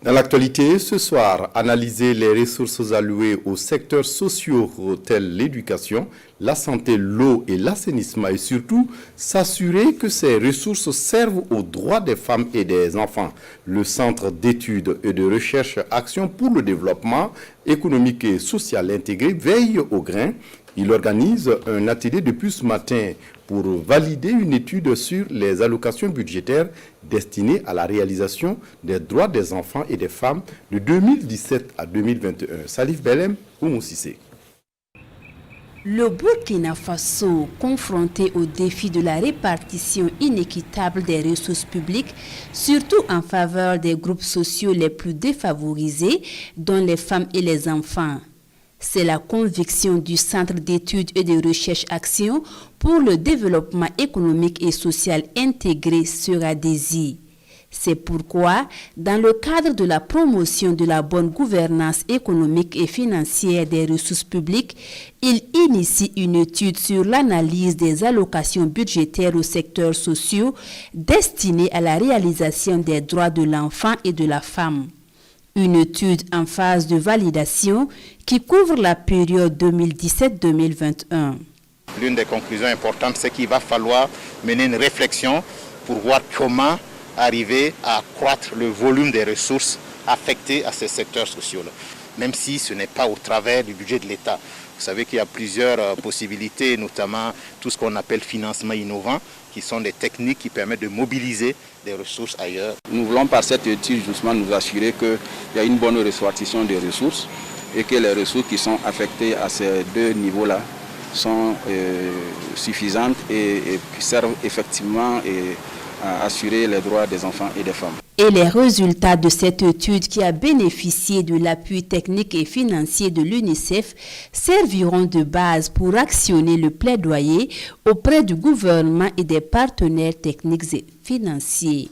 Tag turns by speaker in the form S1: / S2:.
S1: Dans l'actualité, ce soir, analyser les ressources allouées aux secteurs sociaux tels l'éducation, la santé, l'eau et l'assainissement et surtout s'assurer que ces ressources servent aux droits des femmes et des enfants. Le Centre d'études et de recherche Action pour le développement économique et social intégré veille au grain. Il organise un atelier depuis ce matin pour valider une étude sur les allocations budgétaires destinées à la réalisation des droits des enfants et des femmes de 2017 à 2021. Salif Belem ou Moussissé.
S2: Le Burkina Faso, confronté au défi de la répartition inéquitable des ressources publiques, surtout en faveur des groupes sociaux les plus défavorisés, dont les femmes et les enfants. C'est la conviction du Centre d'études et de recherche Action pour le développement économique et social intégré sur Adésie. C'est pourquoi, dans le cadre de la promotion de la bonne gouvernance économique et financière des ressources publiques, il initie une étude sur l'analyse des allocations budgétaires aux secteurs sociaux destinés à la réalisation des droits de l'enfant et de la femme. Une étude en phase de validation qui couvre la période 2017-2021.
S3: L'une des conclusions importantes, c'est qu'il va falloir mener une réflexion pour voir comment arriver à accroître le volume des ressources affectées à ces secteurs sociaux-là, même si ce n'est pas au travers du budget de l'État. Vous savez qu'il y a plusieurs possibilités, notamment tout ce qu'on appelle financement innovant, qui sont des techniques qui permettent de mobiliser des ressources ailleurs.
S4: Nous voulons par cette étude justement nous assurer qu'il y a une bonne répartition des ressources et que les ressources qui sont affectées à ces deux niveaux-là sont suffisantes et servent effectivement à assurer les droits des enfants et des femmes.
S2: Et les résultats de cette étude qui a bénéficié de l'appui technique et financier de l'UNICEF serviront de base pour actionner le plaidoyer auprès du gouvernement et des partenaires techniques et financiers.